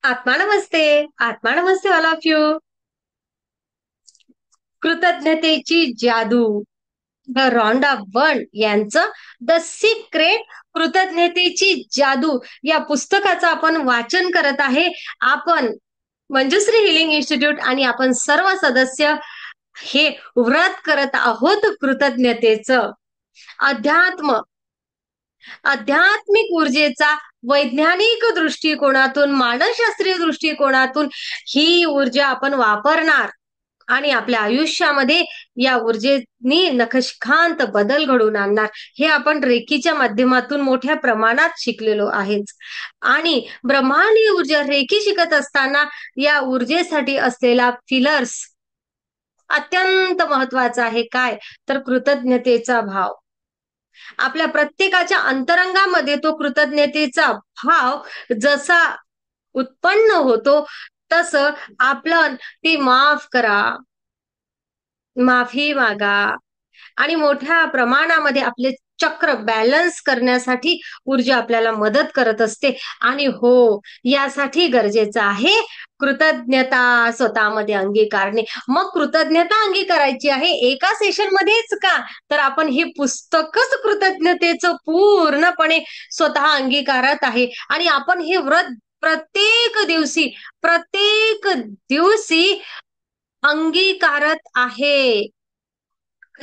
आत्मा नमस्ते. आत्मा नमस्ते all of you. कृतज्ञतेची जादू, द रॉन्डा बर्न यांचं द सिक्रेट, कृतज्ञतेची जादू या पुस्तकाचं आपण वाचन करत आहे. आपण मंजुश्री हिलिंग इन्स्टिट्यूट आणि आपण सर्व सदस्य हे व्रत करत आहोत कृतज्ञतेचं. अध्यात्म आध्यात्मिक ऊर्जेचा वैज्ञानिक दृष्टिकोनातून, मानसशास्त्रीय दृष्टिकोनातून ही ऊर्जा आपण वापरणार आणि आपल्या आयुष्यामध्ये या ऊर्जेनी नखशिखांत बदल घडवून आणणार. हे आपण रेकीच्या माध्यमातून मोठ्या प्रमाणात शिकलेलो आहेच. आणि ब्रह्मांडीय ऊर्जा रेकी शिकत असताना या ऊर्जेसाठी असलेला फिलर्स अत्यंत महत्वाचा आहे. काय तर कृतज्ञतेचा भाव. आपल्या प्रत्येकाच्या अंतरंगामध्ये तो कृतज्ञतेचा भाव जसा उत्पन्न होतो तसं आपलं ती माफ करा, माफी मागा आणि मोठ्या प्रमाणामध्ये आपले चक्र बॅलन्स करण्यासाठी ऊर्जा आपल्याला मदत करत असते. आणि हो, यासाठी गरजेचं आहे कृतज्ञता स्वतःमध्ये अंगीकारणे. मग कृतज्ञता अंगीकारायची आहे एका सेशन मध्येच का, तर आपण हे पुस्तकच कृतज्ञतेचं पूर्णपणे स्वतः अंगीकारत आहे. आणि आपण हे व्रत प्रत्येक दिवशी अंगीकारत आहे.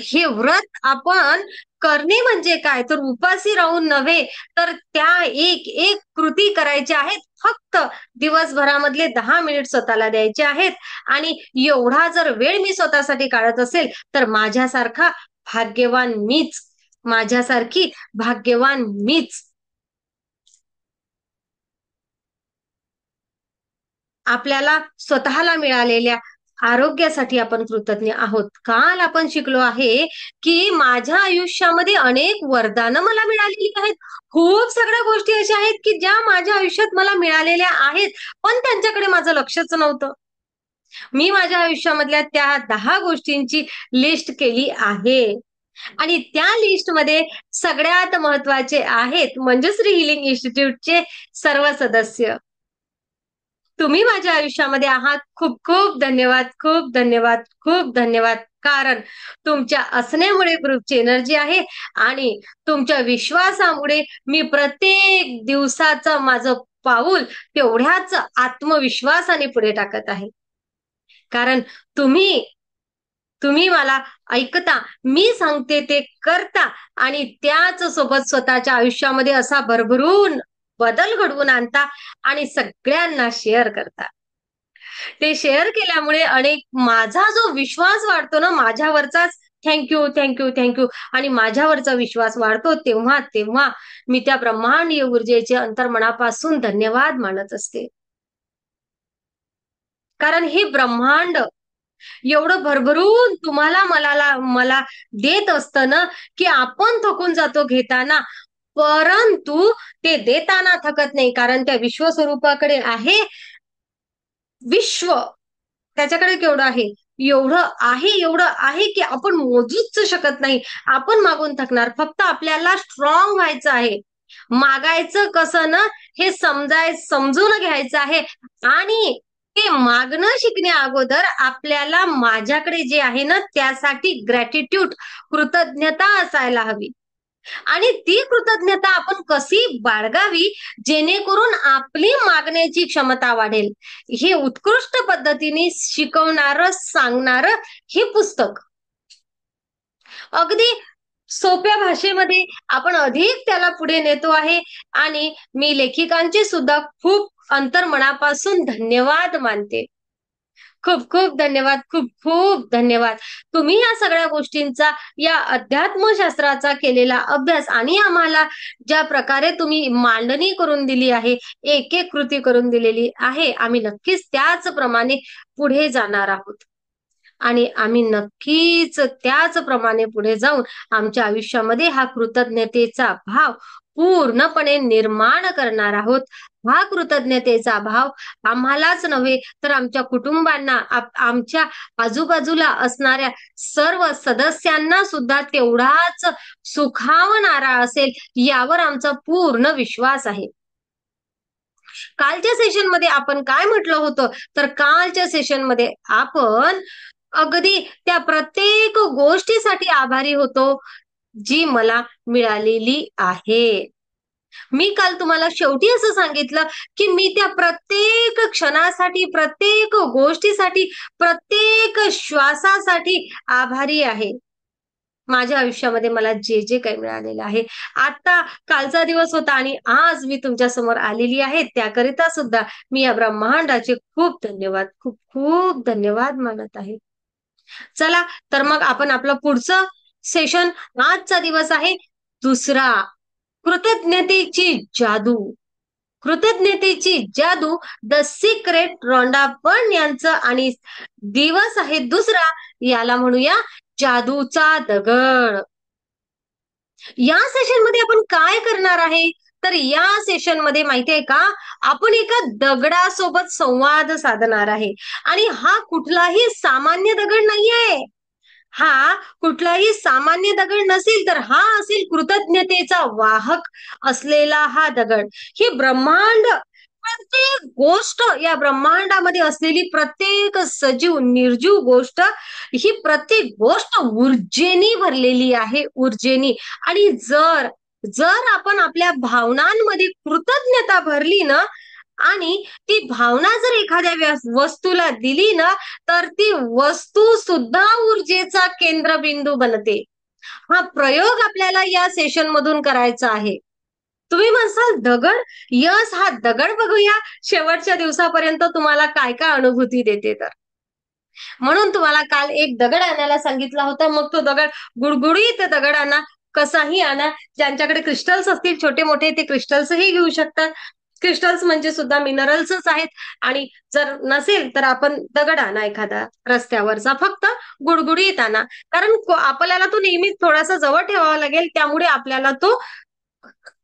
हे व्रत आपण करणे म्हणजे काय तर उपाशी राहून नव्हे, तर त्या एक एक कृती करायच्या आहेत. फक्त दिवसभरामधले 10 मिनिट स्वतःला द्यायचे आहेत. आणि एवढा जर वेळ मी स्वतःसाठी काढत असेल तर माझ्यासारखा भाग्यवान मीच, माझ्यासारखी भाग्यवान मीच. आपल्याला स्वतःला मिळालेल्या आरोग्यासाठी आपण कृतज्ञ आहोत. काल आपण शिकलो आहे की माझ्या आयुष्यामध्ये अनेक वरदानं मला मिळालेली आहेत. खूप सगळ्या गोष्टी अशा आहेत की ज्या माझ्या आयुष्यात मला मिळालेल्या आहेत, पण त्यांच्याकडे माझं लक्षच नव्हतं. मी माझ्या आयुष्यामधल्या त्या 10 गोष्टींची लिस्ट केली आहे. आणि त्या लिस्टमध्ये सगळ्यात महत्वाचे आहेत मंजुश्री हिलिंग इन्स्टिट्यूटचे सर्व सदस्य. तुम्ही माझ्या आयुष्यामध्ये आहात. खूप खूप धन्यवाद, खूप धन्यवाद, खूप धन्यवाद. कारण तुमच्या असण्यामुळे ग्रुपची एनर्जी आहे आणि तुमच्या विश्वासामुळे मी प्रत्येक दिवसाचं माझं पाऊल तेवढ्याच आत्मविश्वासाने पुढे टाकत आहे. कारण तुम्ही तुम्ही मला ऐकता, मी सांगते ते करता आणि त्याच सोबत स्वतःच्या आयुष्यामध्ये असा भरभरून बदल घडवून आणता आणि सगळ्यांना शेअर करता. ते शेअर केल्यामुळे अनेक माझा जो विश्वास वाढतो ना माझ्यावरचाच, थँक्यू थँक्यू थँक्यू. आणि माझ्यावरचा विश्वास वाढतो तेव्हा तेव्हा मी त्या ब्रह्मांडीय ऊर्जेचे अंतर्मनापासून धन्यवाद मानत असते. कारण हे ब्रह्मांड एवढं भरभरून तुम्हाला मला देत असतं ना, की आपण थकून जातो घेताना, परंतु ते देताना थकत नाही. कारण त्या विश्वस्वरूपाकडे आहे विश्व, त्याच्याकडे केवढं आहे, एवढं आहे की आपण मोजूच शकत नाही. आपण मागून थकणार, फक्त आपल्याला स्ट्रॉंग व्हायचं आहे. मागायचं कसं ना हे समजून घ्यायचं आहे. आणि ते मागणं शिकण्या अगोदर आपल्याला माझ्याकडे जे आहे ना त्यासाठी ग्रॅटिट्यूड, कृतज्ञता असायला हवी. आणि ती कृतज्ञता आपण कशी बाळगावी जेणेकरून आपली मागण्याची क्षमता वाढेल, हे उत्कृष्ट पद्धतीने शिकवणारं सांगणारं हे पुस्तक. अगदी सोप्या भाषेमध्ये आपण अधिक त्याला पुढे नेतो आहे. आणि मी लेखिकांचे सुद्धा खूप अंतर्मनापासून धन्यवाद मानते. खूप खूप धन्यवाद, खूप खूप धन्यवाद. तुम्ही या सगळ्या गोष्टींचा, या अध्यात्मशास्त्राचा केलेला अभ्यास आणि आम्हाला ज्या प्रकारे तुम्ही मांडणी करून दिली आहे, एक एक कृती करून दिलेली आहे, आम्ही नक्कीच त्याचप्रमाणे पुढे जाणार आहोत. आणि आम्ही नक्कीच त्याचप्रमाणे पुढे जाऊन आमच्या आयुष्यामध्ये हा कृतज्ञतेचा भाव पूर्णपणे निर्माण करणार आहोत. हा कृतज्ञतेचा भाव आम्हालाच नव्हे तर आमच्या कुटुंबांना, आमच्या आजूबाजूला असणाऱ्या सर्व सदस्यांना सुद्धा तेवढाच सुखावणारा असेल, यावर आमचा पूर्ण विश्वास आहे. कालच्या सेशनमध्ये आपण काय म्हटलं होतं, तर कालच्या सेशनमध्ये आपण अगदी त्या प्रत्येक गोष्टीसाठी आभारी होतो जी मला मिळालेली आहे. मी काल तुम्हाला शेवटी असं सांगितलं, की मी त्या प्रत्येक क्षणासाठी, प्रत्येक गोष्टीसाठी, प्रत्येक श्वासासाठी आभारी आहे. माझ्या आयुष्यामध्ये मला जे जे काही मिळालेलं आहे. आता कालचा दिवस होता आणि आज मी तुमच्या समोर आलेली आहे. त्याकरिता सुद्धा मी या ब्रह्मांडाचे खूप धन्यवाद, खूप खूप धन्यवाद मानत आहे. चला, तर मग आपण आपलं पुढचं सेशन, आजचा दिवस आहे दुसरा, कृतज्ञतेची जादू. कृतज्ञतेची जादू, द सिक्रेट, रॉन्डा बर्न यांचं, आणि दिवस आहे दुसरा, याला म्हणूया जादूचा दगड. या सेशन मध्ये आपण काय करणार आहे, तर या सेशन मध्ये माहितीये का, आपण एका दगडासोबत संवाद साधणार आहे. आणि हा कुठलाही सामान्य दगड नाहीये. हा कुठलाही सामान्य दगड नसेल, तर हा असेल कृतज्ञतेचा वाहक असलेला हा दगड. ही ब्रह्मांड, प्रत्येक गोष्ट, या ब्रह्मांडामध्ये असलेली प्रत्येक सजीव निर्जीव गोष्ट, ही प्रत्येक गोष्ट ऊर्जेनी भरलेली आहे, ऊर्जेनी. आणि जर जर आपण आपल्या भावनांमध्ये कृतज्ञता भरली ना, आणि ती भावना जर एखाद्या वस्तूला दिली ना, तर ती वस्तू सुद्धा ऊर्जेचा केंद्रबिंदू बनते. हा प्रयोग आपल्याला या सेशन मधून करायचा आहे. तुम्ही म्हणसाल दगड, यस, हा दगड बघूया शेवटच्या दिवसापर्यंत तुम्हाला काय काय अनुभूती देते तर. म्हणून तुम्हाला काल एक दगड आणायला सांगितला होता. मग तो दगड, गुडगुडीत दगड आणा, कसाही आणा. ज्यांच्याकडे क्रिस्टल्स असतील छोटे मोठे, ते क्रिस्टल्सही घेऊ शकतात. क्रिस्टल्स म्हणजे सुद्धा मिनरल्सच आहेत. आणि जर नसेल तर आपण दगड आणा एखादा रस्त्यावरचा, फक्त गुडगुडीत आणा. कारण आपल्याला तो नेहमी थोडासा जवळ ठेवावा लागेल, त्यामुळे आपल्याला तो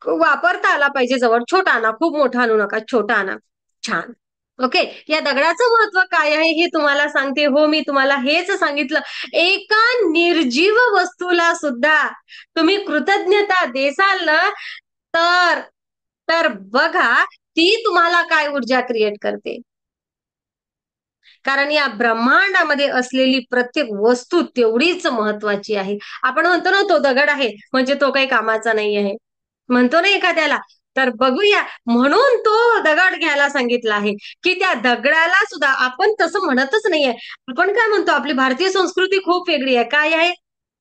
वापरता आला पाहिजे जवळ. छोटा आणा, खूप मोठा आणू नका, छोटा आणा. छान. ओके. या दगडाचं महत्व काय आहे हे तुम्हाला सांगते. हो, मी तुम्हाला हेच सांगितलं. एका निर्जीव वस्तूला सुद्धा तुम्ही कृतज्ञता देसाल ना, तर तर बघा ती तुम्हाला काय ऊर्जा क्रिएट करते. कारण या ब्रह्मांडामध्ये असलेली प्रत्येक वस्तू तेवढीच महत्वाची आहे. आपण म्हणतो ना, तो दगड आहे म्हणजे तो काही कामाचा नाही आहे, म्हणतो ना एखाद्याला. तर बघूया, म्हणून तो दगड घ्यायला सांगितला आहे, की त्या दगडाला सुद्धा आपण तसं म्हणतच नाहीये. आपण काय म्हणतो, आपली भारतीय संस्कृती खूप वेगळी आहे. काय आहे,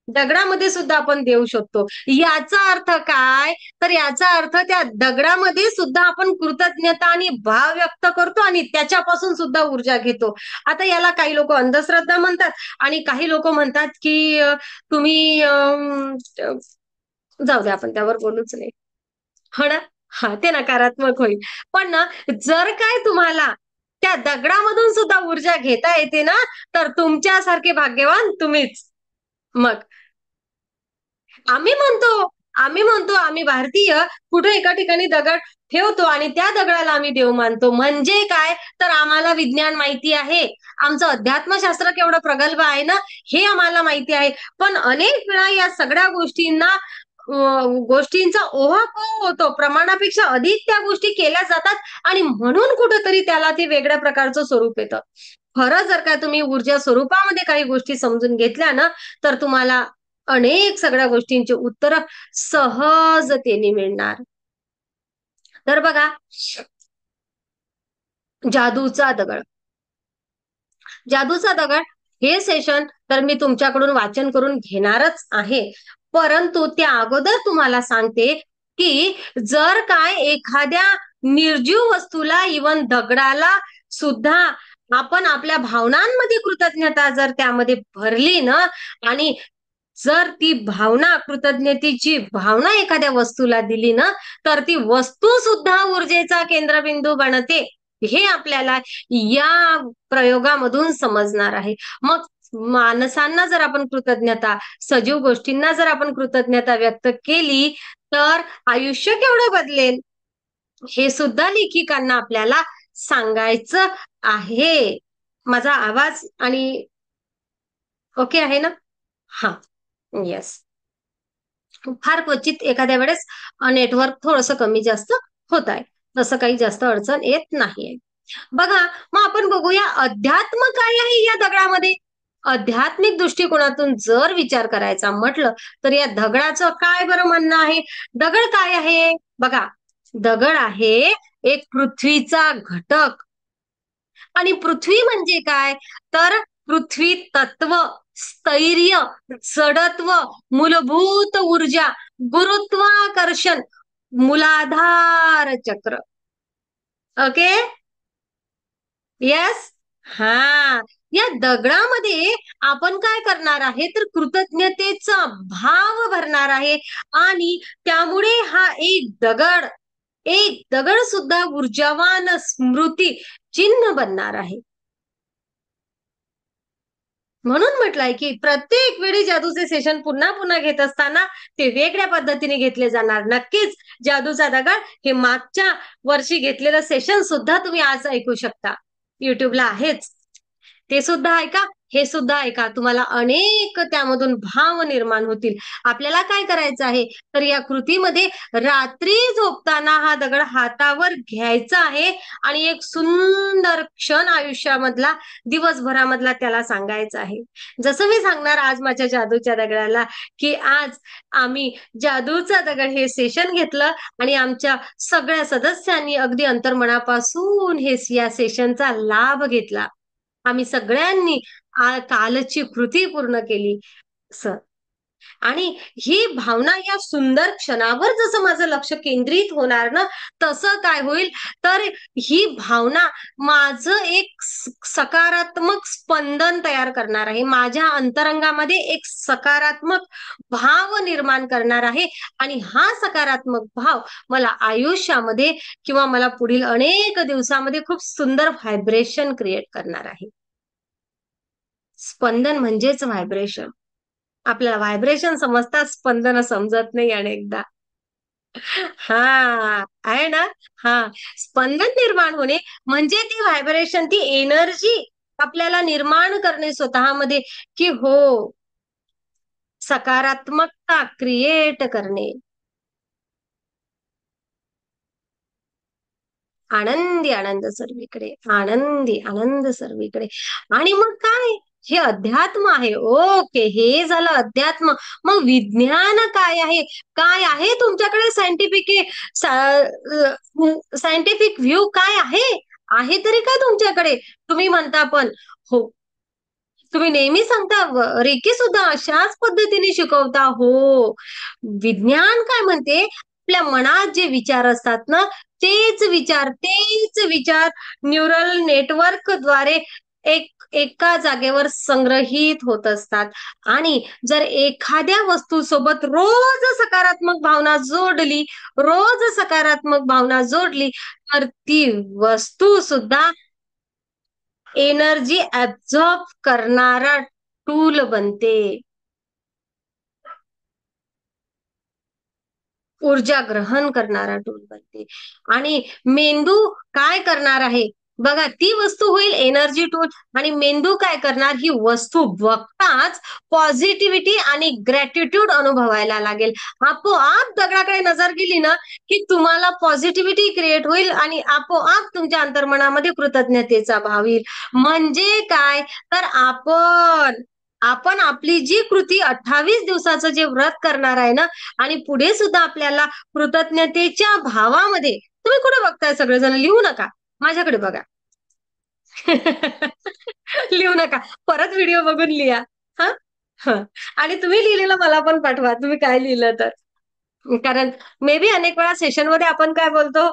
दगडामध्ये सुद्धा आपण देऊ शकतो. याचा अर्थ काय, तर याचा अर्थ त्या दगडामध्ये सुद्धा आपण कृतज्ञता आणि भाव व्यक्त करतो आणि त्याच्यापासून सुद्धा ऊर्जा घेतो. आता याला काही लोक अंधश्रद्धा म्हणतात आणि काही लोक म्हणतात की तुम्ही जाऊ द्या, आपण त्यावर बोलूच नाही. हो ना. हा, ते नकारात्मक होईल. पण ना, जर काय तुम्हाला त्या दगडामधून सुद्धा ऊर्जा घेता येते ना, तर तुमच्यासारखे भाग्यवान तुम्हीच. मग आम्ही भारतीय कुठे एका ठिकाणी दगड ठेवतो आणि त्या दगडाला आम्ही देव मानतो. म्हणजे काय, तर आम्हाला विज्ञान माहिती आहे, आमचं अध्यात्मशास्त्र केवढं प्रगल्भ आहे ना, हे आम्हाला माहिती आहे. पण अनेक वेळा या सगळ्या गोष्टींचा ओहापोह होतो, प्रमाणापेक्षा अधिक त्या गोष्टी केल्या जातात आणि म्हणून कुठेतरी त्याला ते वेगळ्या प्रकारचं स्वरूप येतं. खरं जर का तुम्ही ऊर्जा स्वरूपामध्ये काही गोष्टी समजून घेतल्या ना, तर तुम्हाला अनेक सगळ्या गोष्टींची उत्तर सहजतेने मिळणार. तर बघा, जादूचा दगड. जादूचा दगड हे सेशन तर मी तुमच्याकडून वाचन करून घेणारच आहे. परंतु त्या अगोदर तुम्हाला सांगते की जर काय एखाद्या निर्जीव वस्तूला, इवन दगडाला सुद्धा आपण आपल्या भावनांमध्ये कृतज्ञता जर त्यामध्ये भरली ना, आणि जर ती भावना, कृतज्ञतेची भावना एखाद्या वस्तूला दिली ना, तर ती वस्तू सुद्धा ऊर्जेचा केंद्रबिंदू बनते. हे आपल्याला या प्रयोगामधून समजणार आहे. मग माणसांना जर आपण कृतज्ञता, सजीव गोष्टींना जर आपण कृतज्ञता व्यक्त केली, तर आयुष्य केवढं बदलेल, हे सुद्धा लेखिकांना आपल्याला सांगायचं आहे. माझा आवाज आणि ओके आहे ना? हा, येस. फार क्वचित एखाद्या वेळेस नेटवर्क थोडंसं कमी जास्त होत आहे. तसं काही जास्त अडचण येत नाहीये. बघा, मग आपण बघूया अध्यात्म काय आहे या दगडामध्ये. आध्यात्मिक दृष्टिकोनातून जर विचार करायचा म्हटलं तर या दगडाचं काय बरं म्हणणं आहे. दगड काय आहे बघा. दगड आहे एक पृथ्वीचा घटक. आणि पृथ्वी म्हणजे काय, तर पृथ्वी तत्व, स्थैर्य, जडत्व, मूलभूत ऊर्जा, गुरुत्वाकर्षण, मूलाधार चक्र. ओके. येस. हा. या दगडामध्ये आपण काय करणार आहे तर कृतज्ञतेचा भाव भरणार आहे. आणि त्यामुळे हा एक दगड सुद्धा ऊर्जावान स्मृती चिन्ह बनणार आहे. म्हणून म्हटलंय की प्रत्येक वेळी जादूचे सेशन पुन्हा पुन्हा घेत असताना ते वेगळ्या पद्धतीने घेतले जाणार. नक्कीच जादूचा दगड हे मागच्या वर्षी घेतलेलं सेशन सुद्धा तुम्ही आज ऐकू शकता. युट्यूबला आहेच. ते सुद्धा ऐका, हे सुद्धा ऐका. तुम्हाला अनेक त्यामधून भाव निर्माण होतील. आपल्याला काय करायचं आहे तर या कृतीमध्ये रात्री झोपताना हा दगड हातावर घ्यायचा आहे आणि एक सुंदर क्षण आयुष्यामधला, दिवसभरामधला त्याला सांगायचा आहे. जसं मी सांगणार आज माझ्या जादूच्या दगडाला की आज आम्ही जादूचा दगड हे सेशन घेतलं आणि आमच्या सगळ्या सदस्यांनी अगदी अंतर्मनापासून हे या सेशनचा लाभ घेतला. आम्ही सगळ्यांनी कालची कृती पूर्ण केली. सर, आणि ही भावना या सुंदर क्षणावर जसं माझं लक्ष केंद्रित होणार ना, तसं काय होईल तर ही भावना माझं एक सकारात्मक स्पंदन तयार करणार आहे. माझ्या अंतरंगामध्ये एक सकारात्मक भाव निर्माण करणार आहे. आणि हा सकारात्मक भाव मला आयुष्यामध्ये किंवा मला पुढील अनेक दिवसामध्ये खूप सुंदर व्हायब्रेशन क्रिएट करणार आहे. स्पंदन म्हणजेच व्हायब्रेशन. आपल्याला व्हायब्रेशन समजतात, स्पंदन समजत नाही अनेकदा. हा, आहे ना. हा, स्पंदन निर्माण होणे म्हणजे ती व्हायब्रेशन, ती एनर्जी आपल्याला निर्माण करणे स्वतःमध्ये, की हो, सकारात्मकता क्रिएट करणे. आनंदी आनंद सर्वीकडे, आनंदी आनंद सर्वीकडे. आणि मग काय, हे अध्यात्म आहे. ओके, हे झालं अध्यात्म. मग विज्ञान काय आहे. काय आहे तुमच्याकडे सायंटिफिक, सायंटिफिक व्ह्यू काय आहे. आहे तरी काय तुमच्याकडे. तुम्ही म्हणता पण हो, तुम्ही नेहमी सांगता रेकी सुद्धा अशाच पद्धतीने शिकवता. हो, विज्ञान काय म्हणते, आपल्या मनात जे विचार असतात ना, तेच विचार न्यूरल नेटवर्कद्वारे एका जागेवर संग्रहित होत असतात. आणि जर एखाद्या वस्तूसोबत रोज सकारात्मक भावना जोडली तर ती वस्तू सुद्धा एनर्जी ऍब्झॉर्ब करणारा टूल बनते. ऊर्जा ग्रहण करणारा टूल बनते. आणि मेंदू काय करणार आहे बघा, ती वस्तू होईल एनर्जी टूल. आणि मेंदू काय करणार, ही वस्तू बघताच पॉझिटिव्हिटी आणि ग्रॅटिट्यूड अनुभवायला लागेल. आपोआप दगडाकडे नजर गेली ना की तुम्हाला पॉझिटिव्हिटी क्रिएट होईल आणि आपोआप तुमच्या अंतर्मनामध्ये कृतज्ञतेचा भाव येईल. म्हणजे काय तर आपण आपण आपली जी कृती 28 दिवसाचं जे व्रत करणार आहे ना, आणि पुढे सुद्धा आपल्याला कृतज्ञतेच्या भावामध्ये, तुम्ही कुठे बघताय सगळेजण, लिहू नका, माझ्याकडे बघा. लिहू नका, परत व्हिडिओ बघून लिहा. हा. हा. आणि तुम्ही लिहिलेलं मला पण पाठवा, तुम्ही काय लिहिलं तर. कारण मे बी अनेक वेळा सेशनमध्ये आपण काय बोलतो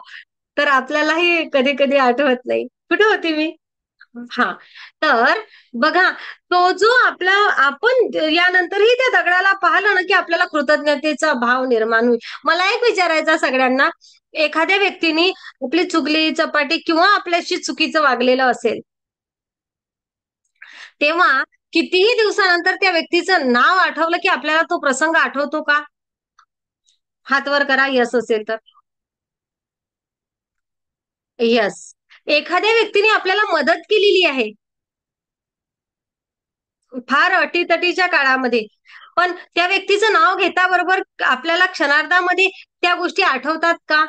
तर आपल्यालाही कधी कधी आठवत नाही कुठे होती मी. हा. तर बघा, तो जो आपला, आपण यानंतरही त्या दगडाला पाहिलं ना की आपल्याला कृतज्ञतेचा भाव निर्माण होईल. मला एक विचारायचा सगळ्यांना, एखाद्या व्यक्तीने आपली चुगली चपाटी किंवा आपल्याशी चुकीचं वागलेलं असेल, तेव्हा कितीही दिवसानंतर त्या व्यक्तीचं नाव आठवलं की आपल्याला तो प्रसंग आठवतो का. हात वर करा, यस असेल तर. यस. एखाद्या व्यक्तीने आपल्याला मदत केलेली आहे फार अटीतटीच्या काळामध्ये, पण त्या व्यक्तीचं नाव घेता बरोबर आपल्याला क्षणार्धामध्ये त्या गोष्टी आठवतात का.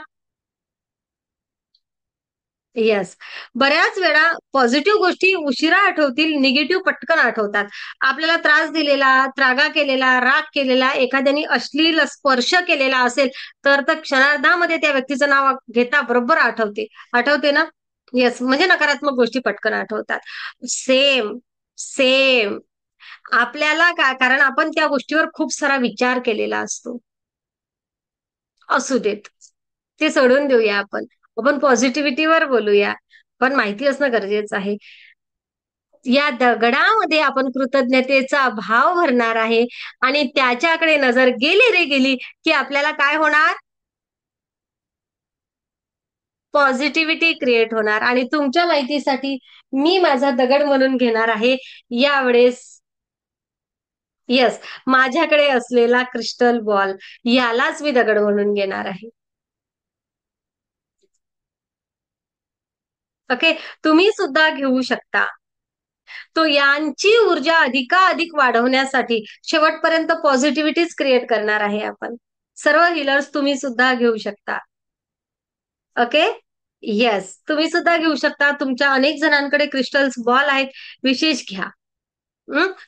येस. बऱ्याच वेळा पॉझिटिव्ह गोष्टी उशिरा आठवतील, निगेटिव्ह पटकन आठवतात. आपल्याला त्रास दिलेला, त्रागा केलेला, राग केलेला, एखाद्याने अश्लील स्पर्श केलेला असेल, तर क्षणार्धामध्ये त्या व्यक्तीचं नाव घेता बरोबर आठवते. आठवते ना? येस. म्हणजे नकारात्मक गोष्टी पटकन आठवतात. Same, same. आपल्याला काय कारण आपण त्या गोष्टीवर खूप सारा विचार केलेला असतो. असू देत. ते सोडून देऊया आपण. आपण पॉझिटिव्हिटीवर बोलूया. पण माहिती असणं गरजेचं आहे. या दगडामध्ये आपण कृतज्ञतेचा भाव भरणार आहे आणि त्याच्याकडे नजर गेली रे गेली, की आपल्याला काय होणार? पॉझिटिव्हिटी क्रिएट होणार आणि तुमच्या माहितीसाठी मी माझा दगड म्हणून घेणार आहे यावेळेस येस, माझ्याकडे असलेला क्रिस्टल बॉल यालाच मी दगड म्हणून घेणार आहे. ओके. तुम्ही सुद्धा घेऊ शकता. तो यांची ऊर्जा अधिकाधिक वाढवण्यासाठी शेवटपर्यंत पॉझिटिव्हिटीच क्रिएट करणार आहे आपण. सर्व हिलर्स तुम्ही सुद्धा घेऊ शकता. ओके. येस, तुम्ही सुद्धा घेऊ शकता. तुमच्या अनेक जणांकडे क्रिस्टल्स बॉल आहेत, विशेष घ्या.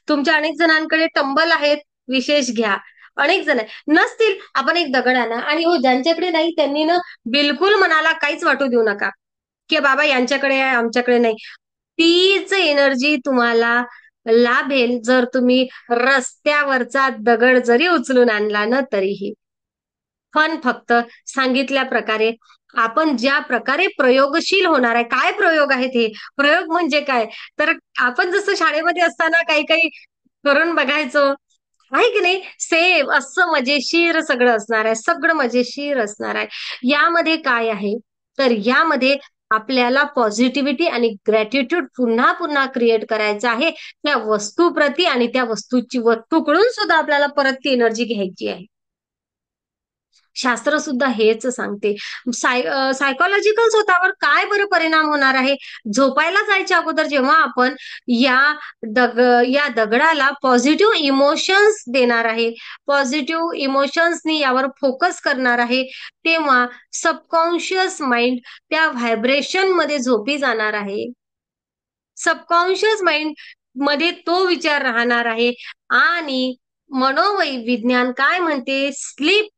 तुमच्या अनेक जणांकडे टंबल आहेत, विशेष घ्या. अनेक जण नसतील, आपण एक दगड आणा आणि हो ज्यांच्याकडे नाही त्यांनी ना बिलकुल मनाला काहीच वाटू देऊ नका, की बाबा यांच्याकडे आहे, आमच्याकडे नाही. तीच एनर्जी तुम्हाला लाभेल जर तुम्ही रस्त्यावरचा दगड जरी उचलून आणला ना तरीही. पण फक्त सांगितल्या प्रकारे आपण ज्या प्रकारे प्रयोगशील होणार आहे. काय प्रयोग आहेत हे? प्रयोग म्हणजे काय? तर आपण जसं शाळेमध्ये असताना काही काही करून बघायचो. आहे की नाही? सेम असं मजेशीर सगळं असणार आहे. सगळं मजेशीर असणार आहे. यामध्ये काय आहे? तर यामध्ये आपल्याला पॉझिटिव्हिटी आणि ग्रॅटिट्यूड पुन्हा पुन्हा क्रिएट करायचं आहे. त्या वस्तूप्रती आणि त्या वस्तूकडून सुद्धा आपल्याला परत ती एनर्जी घ्यायची आहे. शास्त्र सुद्धा हेच सांगते. सायकॉलॉजिकल स्वतःवर काय बरं परिणाम होणार आहे? झोपायला जायच्या अगोदर जेव्हा आपण या दग या दगडाला पॉझिटिव्ह इमोशन्स देणार आहे, पॉझिटिव्ह इमोशन्सनी यावर फोकस करणार आहे, तेव्हा सबकॉन्शियस माइंड त्या व्हायब्रेशनमध्ये झोपी जाणार आहे. सबकॉन्शियस माइंड मध्ये तो विचार राहणार आहे आणि मनोविज्ञान काय म्हणते, स्लीप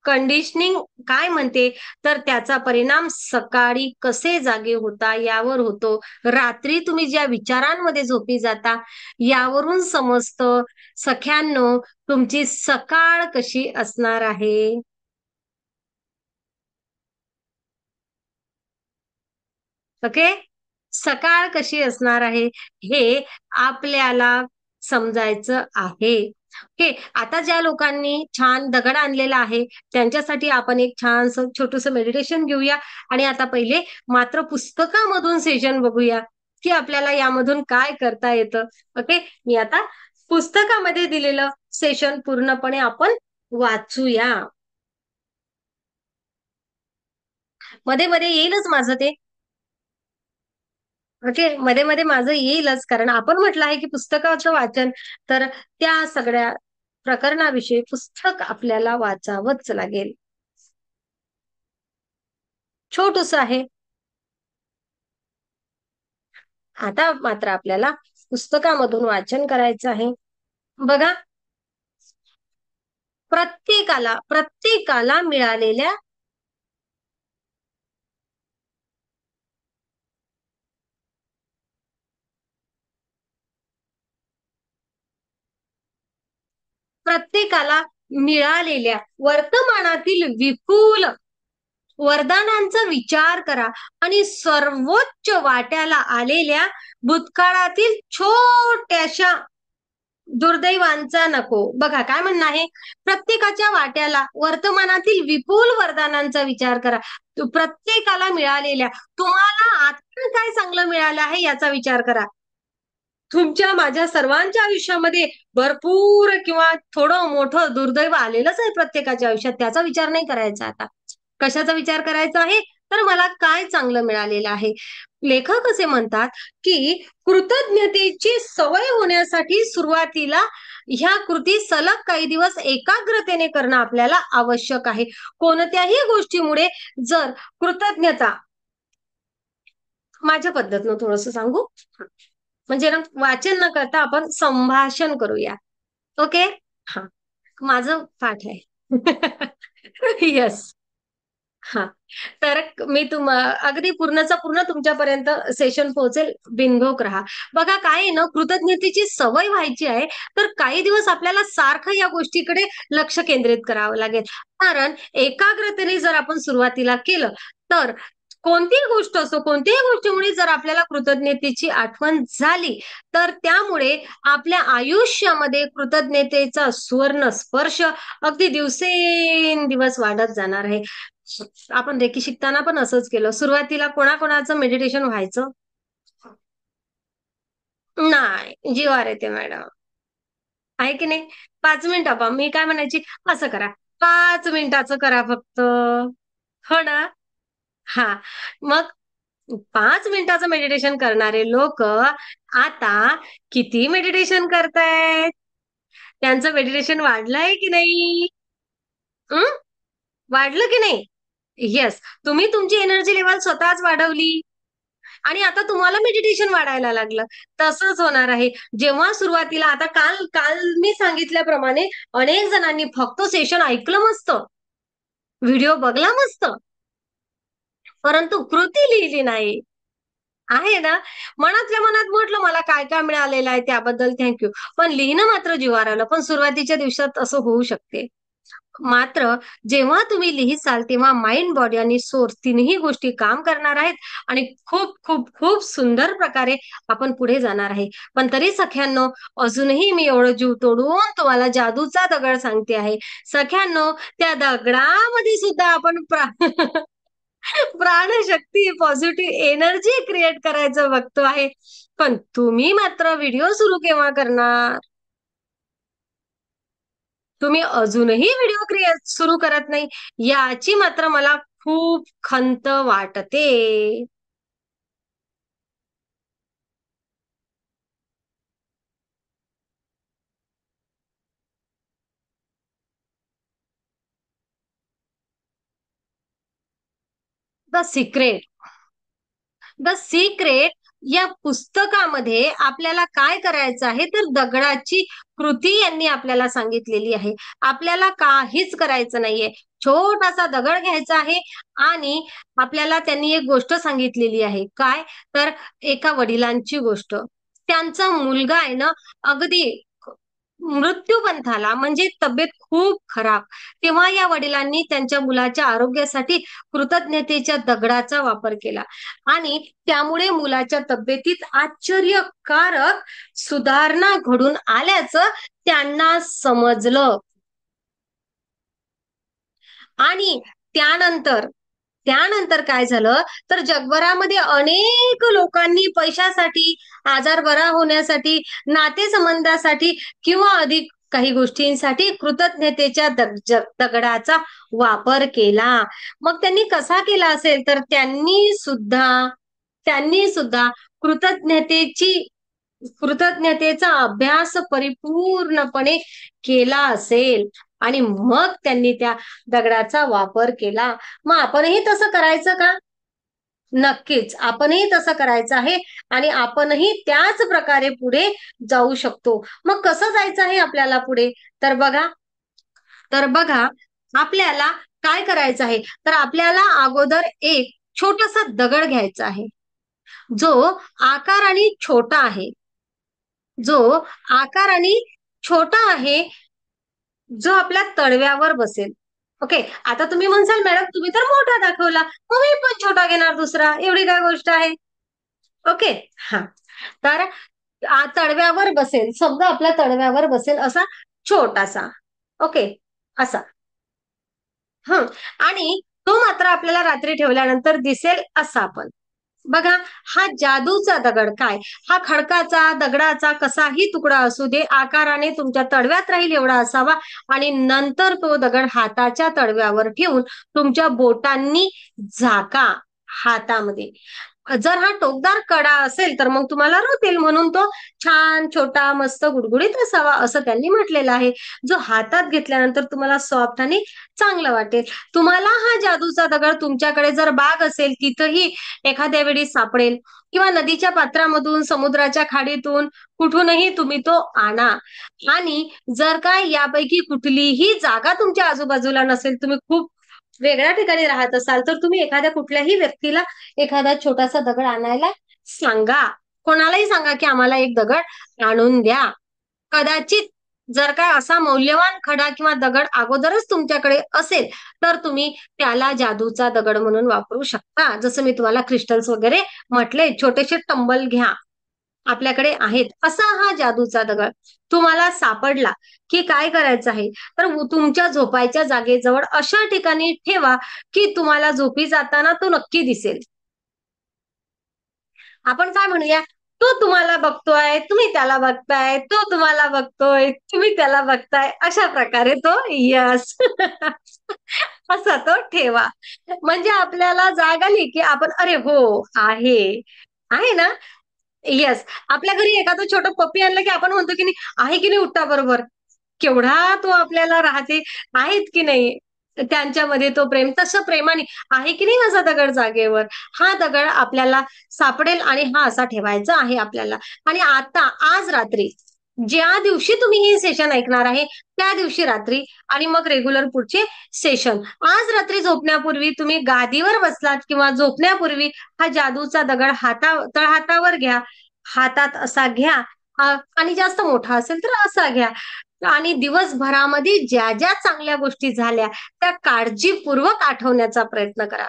कंडिशनिंग काय म्हणते, तर त्याचा परिणाम सकाळी कसे जागे होता यावर होतो. रात्री तुम्ही ज्या विचारांमध्ये झोपी जाता यावरून समजतं सख्यांनो तुमची सकाळ कशी असणार आहे. ओके. सकाळ कशी असणार आहे हे आपल्याला समजायचं आहे. ओके. आता ज्या लोकांनी छान दगड आणलेला आहे त्यांच्यासाठी आपण एक छानसं छोटंसं मेडिटेशन घेऊया आणि आता पहिले मात्र पुस्तकामधून सेशन बघूया की आपल्याला यामधून काय करता येतं. ओके. मी आता पुस्तकामध्ये दिलेलं सेशन पूर्णपणे आपण वाचूया. मध्ये मध्ये येईलच माझं ते. ओके. मध्ये मध्ये माझं येईलच कारण आपण म्हटलं आहे की पुस्तकाचं वाचन तर त्या सगळ्या प्रकरणाविषयी पुस्तक आपल्याला वाचावंच लागेल. छोटूस आहे. आता मात्र आपल्याला पुस्तकामधून वाचन करायचं आहे. बघा, प्रत्येकाला प्रत्येकाला मिळालेल्या प्रत्येकाला मिळालेल्या वर्तमानातील विपुल वरदानांचा विचार करा आणि सर्वोच्च वाट्याला आलेल्या भूतकाळातील छोट्याशा दुर्दैवांचा नको. बघा काय म्हणणं आहे, प्रत्येकाच्या वाट्याला वर्तमानातील विपुल वरदानांचा विचार करा. प्रत्येकाला मिळालेल्या तुम्हाला आता काय चांगलं मिळालं आहे याचा विचार करा. तुमच्या माझ्या सर्वांच्या आयुष्यामध्ये भरपूर किंवा थोडं मोठं दुर्दैव आलेलंच आहे प्रत्येकाच्या आयुष्यात. त्याचा विचार नाही करायचा आता. कशाचा विचार करायचा आहे? तर मला काय चांगलं मिळालेलं आहे. लेखक असे म्हणतात की कृतज्ञतेची सवय होण्यासाठी सुरुवातीला ह्या कृती सलग काही दिवस एकाग्रतेने करणं आपल्याला आवश्यक आहे. कोणत्याही गोष्टीमुळे जर कृतज्ञता माझ्या पद्धतीनं थोडंसं सांगू? म्हणजे ना वाचन न करता आपण संभाषण करूया. ओके? हां. माझं पाठ आहे. येस. हां. तर मी अगदी पूर्णच्या पूर्ण तुमच्यापर्यंत सेशन पोहोचेल, बिनघोक राहा. बघा काय आहे ना, कृतज्ञतेची सवय व्हायची आहे, तर काही दिवस आपल्याला सारखं या गोष्टीकडे लक्ष केंद्रित करावं लागेल. कारण एकाग्रतेने जर आपण सुरुवातीला केलं, तर कोणतीही गोष्ट असो, कोणत्याही गोष्टीमुळे जर आपल्याला कृतज्ञतेची आठवण झाली, तर त्यामुळे आपल्या आयुष्यामध्ये कृतज्ञतेचा सुवर्ण स्पर्श अगदी दिवसेंदिवस वाढत जाणार आहे. आपण रेकी शिकताना पण असंच केलं. सुरुवातीला कोणाकोणाचं मेडिटेशन व्हायचं? नाही, जीवावर येते मॅडम. आहे की नाही? 5 मिनिटं मी काय म्हणायची, असं करा. 5 मिनिटाचं करा फक्त. हो ना? हां. मग 5 मिनिटाचं मेडिटेशन करणारे लोकं आता किती मेडिटेशन करतायत? त्यांचं मेडिटेशन वाढलंय की नाही? हं? वाढलं की नाही? येस. तुम्ही तुमची एनर्जी लेव्हल स्वतःच वाढवली. आणि आता तुम्हाला मेडिटेशन वाढायला लागलं. तसंच होणार आहे. जेव्हा सुरुवातीला आता काल काल मी सांगितल्याप्रमाणे अनेक जणांनी फक्त सेशन ऐकलं मस्त, व्हिडिओ बघला मस्त, परंतु कृती लिहिली नाही. आहे ना? मनातल्या मनात म्हटलं मला काय-काय मिळालेलं आहे त्याबद्दल थँक पण लिहिणं मात्र जीवावर आलं. पण सुरुवातीच्या दिवसात असं होऊ शकते. मात्र जेव्हा तुम्ही लिहिसाल तेव्हा माइंड, बॉडी आणि सोर्स तिन्ही गोष्टी काम करणार आहेत आणि खूप, खूप, खूप सुंदर प्रकारे आपण पुढे जाणार आहे. पण तरी सख्यांनो, अजूनही मी एवढं जीव तोडून तुम्हाला जादूचा दगड सांगते आहे. सख्यांनो, त्या दगडामध्ये सुद्धा आपण प्राणशक्ती, पॉझिटिव्ह एनर्जी क्रिएट करायचं बघतो आहे. पण तुम्ही मात्र व्हिडिओ सुरू केव्हा करणार? तुम्ही अजूनही व्हिडिओ क्रिएट सुरू करत नाही, याची मात्र मला खूप खंत वाटते. द सिक्रेट द सिक्रेट या पुस्तकामध्ये आपल्याला काय करायचं आहे, तर दगडाची कृती यांनी आपल्याला सांगितलेली आहे. आपल्याला काहीच करायचं नाहीये. छोटासा दगड घ्यायचा आहे आणि आपल्याला त्यांनी एक गोष्ट सांगितलेली आहे. काय? तर एका वडिलांची गोष्ट. त्यांचा मुलगा आहे ना, अगदी मृत्यूपंथाला म्हणजे तब्येत खूप खराब. तेव्हा या वडिलांनी त्यांच्या मुलाच्या आरोग्यासाठी कृतज्ञतेच्या दगडाचा वापर केला आणि त्यामुळे मुलाच्या तब्येतीत आश्चर्यकारक सुधारणा घडून आल्याचं त्यांना समजलं. आणि त्यानंतर त्यानंतर काय झालं, तर जगभरामध्ये अनेक लोकांनी पैशासाठी, आजार बरा होण्यासाठी, नातेसंबंधासाठी किंवा अधिक काही गोष्टींसाठी कृतज्ञतेच्या दगडाचा वापर केला. मग त्यांनी कसा केला असेल, तर त्यांनी सुद्धा कृतज्ञतेची कृतज्ञतेचा अभ्यास परिपूर्णपणे केला असेल आणि मग त्यांनी त्या दगडाचा वापर केला. मग आपणही तसं करायचं का? नक्कीच. आपणही तसं करायचं आहे आणि आपणही त्याच प्रकारे पुढे जाऊ शकतो. मग कसं जायचं आहे आपल्याला पुढे? तर बघा तर बघा, आपल्याला काय करायचं आहे? तर आपल्याला अगोदर एक छोटासा दगड घ्यायचा आहे, जो आकाराने छोटा आहे. जो आकाराने छोटा आहे, जो आपल्या तळव्यावर बसेल. ओके. आता तुम्ही म्हणसाल, "मॅडम तुम्ही तर मोठा दाखवला, मग मी पण छोटा घेणार दुसरा. एवढी काय गोष्ट आहे?" ओके. हां. तर तळव्यावर बसेल, समजा आपल्या तळव्यावर बसेल असा छोटासा. ओके. असा. हं. आणि तो मात्र आपल्याला रात्री ठेवल्यानंतर दिसेल असा पण. बघा, हा जादूचा दगड काय, हा खडकाचा, दगडाचा कसाही तुकडा असू दे, आकाराने तुमच्या तळव्यात राहील एवढा असावा आणि नंतर तो दगड हाताच्या तळव्यावर ठेवून तुमच्या बोटांनी झाका. हातामध्ये. जर हा टोकदार कडा असेल तर मग तुम्हाला रटेल, म्हणून तो छान छोटा मस्त गुडगुडीत असावा असं त्यांनी म्हटलेलं आहे. जो हातात घेतल्यानंतर तुम्हाला सॉफ्ट आणि चांगलं वाटेल. तुम्हाला हा जादूचा दगड तुमच्याकडे जर बाग असेल तिथंही एखाद्या वेळी सापडेल, किंवा नदीच्या पात्रामधून, समुद्राच्या खाडीतून, कुठूनही तुम्ही तो आणा. आणि जर का यापैकी कुठलीही जागा तुमच्या आजूबाजूला नसेल, तुम्ही खूप वेगळ्या ठिकाणी राहत असाल, तर तुम्ही एखाद्या कुठल्याही व्यक्तीला एखादा छोटासा दगड आणायला सांगा. कोणालाही सांगा की आम्हाला एक दगड आणून द्या. कदाचित जर काय असा मौल्यवान खडा किंवा दगड अगोदरच तुमच्याकडे असेल, तर तुम्ही त्याला जादूचा दगड म्हणून वापरू शकता. जसं मी तुम्हाला क्रिस्टल्स वगैरे म्हटले, छोटेसे टंबल घ्या, आपल्याकडे आहेत. असा हा जादूचा दगड तुम्हाला सापडला की काय करायचं आहे, तर तुमच्या झोपायच्या जागेजवळ अशा ठिकाणी ठेवा की तुम्हाला झोपी जाताना तो नक्की दिसेल. आपण काय म्हणूया, तो तुम्हाला बघतोय, तुम्ही त्याला बघताय, तो तुम्हाला बघतोय, तुम्ही त्याला बघताय, अशा प्रकारे तो यस असा तो ठेवा. म्हणजे आपल्याला जाग आली की आपण अरे हो आहे, आहे ना. येस. आपल्या घरी एखादं छोटं पप्पी आणलं की आपण म्हणतो की नाही, आहे की नाही उठा बरोबर. केवढा तो आपल्याला राहते, आहेत की नाही त्यांच्यामध्ये तो प्रेम. तसं प्रेमाने आहे की नाही माझा दगड जागेवर. हा दगड आपल्याला सापडेल आणि हा असा ठेवायचा आहे आपल्याला. आणि आता आज रात्री ज्या दिवशी तुम्ही हे सेशन ऐकणार आहे, त्या दिवशी रात्री आणि मग रेग्युलर पुढचे सेशन. आज रात्री झोपण्यापूर्वी तुम्ही गादीवर बसलात किंवा झोपण्यापूर्वी हा जादूचा दगड तळहातावर घ्या. हातात असा घ्या, आणि जास्त मोठा असेल तर असा घ्या. आणि दिवसभरामध्ये ज्या ज्या चांगल्या गोष्टी झाल्या त्या काळजीपूर्वक आठवण्याचा प्रयत्न करा.